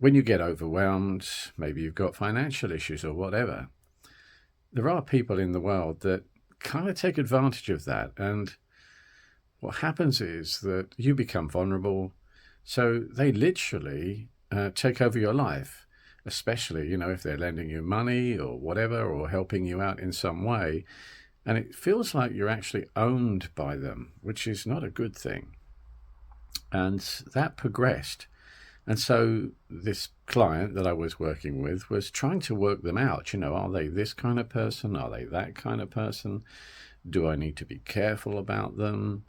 when you get overwhelmed, maybe you've got financial issues or whatever, there are people in the world that kind of take advantage of that. And what happens is that you become vulnerable. So they literally take over your life, especially, if they're lending you money or whatever, or helping you out in some way. And it feels like you're actually owned by them, which is not a good thing. And that progressed. And so this client that I was working with was trying to work them out. Are they this kind of person? Are they that kind of person? Do I need to be careful about them?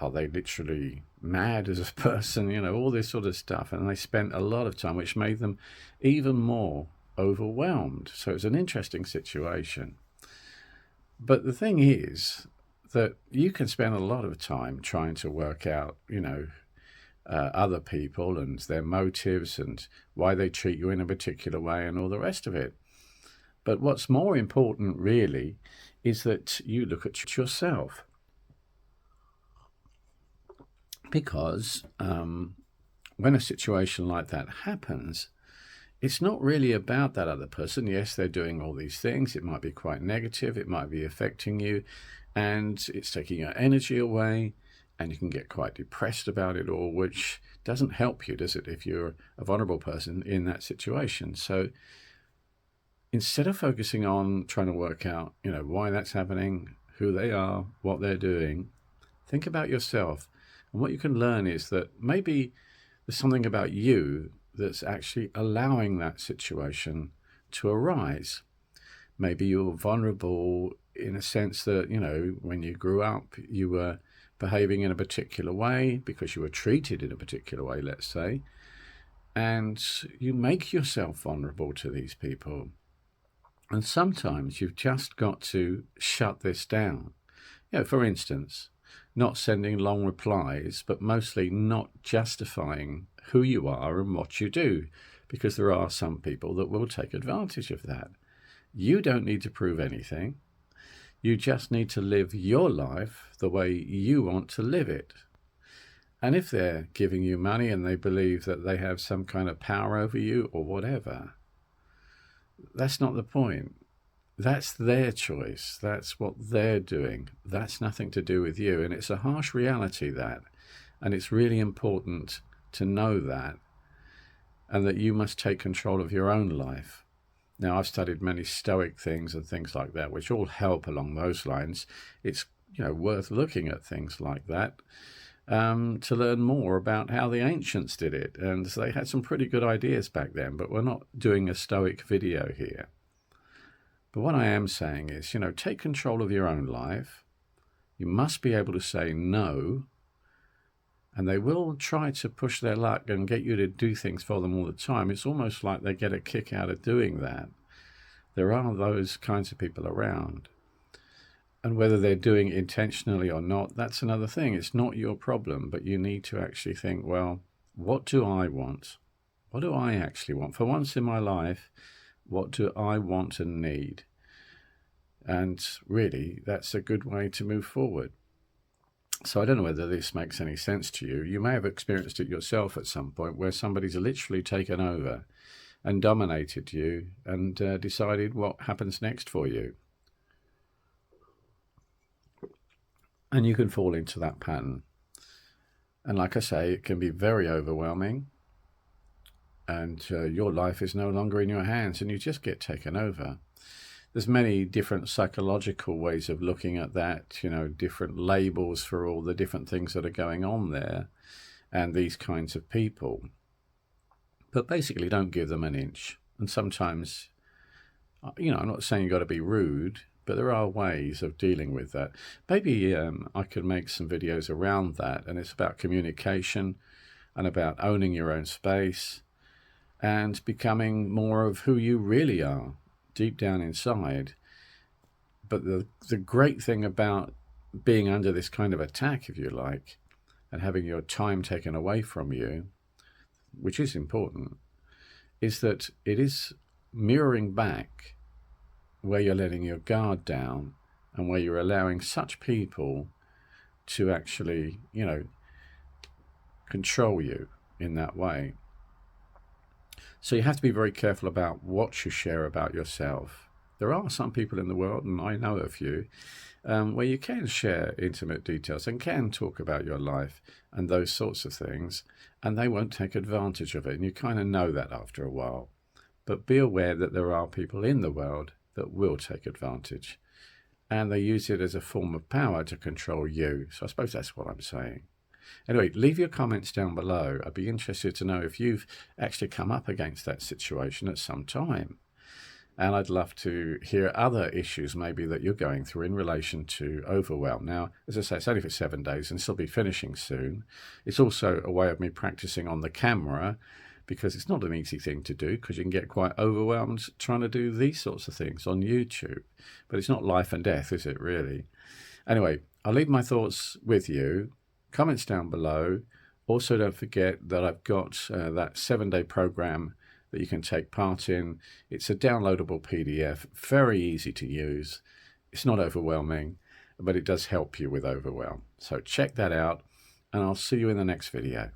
Are they literally mad as a person? All this sort of stuff. And they spent a lot of time, which made them even more overwhelmed. So it's an interesting situation. But the thing is that you can spend a lot of time trying to work out, other people and their motives and why they treat you in a particular way and all the rest of it. But what's more important, really, is that you look at yourself. Because when a situation like that happens, it's not really about that other person. Yes, they're doing all these things. It might be quite negative. It might be affecting you, and it's taking your energy away, and you can get quite depressed about it all, which doesn't help you, does it, if you're a vulnerable person in that situation? So instead of focusing on trying to work out, why that's happening, who they are, what they're doing, think about yourself. And what you can learn is that maybe there's something about you that's actually allowing that situation to arise. Maybe you're vulnerable in a sense that, when you grew up, you were behaving in a particular way because you were treated in a particular way, let's say, and you make yourself vulnerable to these people. And sometimes you've just got to shut this down. For instance, not sending long replies, but mostly not justifying who you are and what you do, because there are some people that will take advantage of that. You don't need to prove anything. You just need to live your life the way you want to live it. And if they're giving you money and they believe that they have some kind of power over you or whatever, that's not the point. That's their choice. That's what they're doing. That's nothing to do with you. And it's a harsh reality, that. And it's really important to know that, and that you must take control of your own life. Now, I've studied many Stoic things and things like that, which all help along those lines. It's worth looking at things like that to learn more about how the ancients did it. And they had some pretty good ideas back then, but we're not doing a Stoic video here. But what I am saying is, take control of your own life. You must be able to say no. And they will try to push their luck and get you to do things for them all the time. It's almost like they get a kick out of doing that. There are those kinds of people around. And whether they're doing it intentionally or not, that's another thing. It's not your problem, but you need to actually think, well, what do I want? What do I actually want? For once in my life, what do I want and need? And really, that's a good way to move forward. So I don't know whether this makes any sense to you. You may have experienced it yourself at some point, where somebody's literally taken over and dominated you and decided what happens next for you. And you can fall into that pattern. And like I say, it can be very overwhelming, and your life is no longer in your hands, and you just get taken over. There's many different psychological ways of looking at that, different labels for all the different things that are going on there and these kinds of people. But basically, don't give them an inch. And sometimes, I'm not saying you've got to be rude, but there are ways of dealing with that. Maybe I could make some videos around that, and it's about communication and about owning your own space and becoming more of who you really are deep down inside. But the great thing about being under this kind of attack, if you like, and having your time taken away from you, which is important, is that it is mirroring back where you're letting your guard down and where you're allowing such people to actually, control you in that way. So you have to be very careful about what you share about yourself. There are some people in the world, and I know a few, where you can share intimate details and can talk about your life and those sorts of things, and they won't take advantage of it. And you kind of know that after a while. But be aware that there are people in the world that will take advantage, and they use it as a form of power to control you. So I suppose that's what I'm saying. Anyway, leave your comments down below. I'd be interested to know if you've actually come up against that situation at some time. And I'd love to hear other issues maybe that you're going through in relation to overwhelm. Now, as I say, it's only for 7 days and this will be finishing soon. It's also a way of me practicing on the camera, because it's not an easy thing to do, because you can get quite overwhelmed trying to do these sorts of things on YouTube. But it's not life and death, is it really? Anyway, I'll leave my thoughts with you. Comments down below. Also, don't forget that I've got that 7-day program that you can take part in. It's a downloadable PDF, very easy to use. It's not overwhelming, but it does help you with overwhelm. So check that out, and I'll see you in the next video.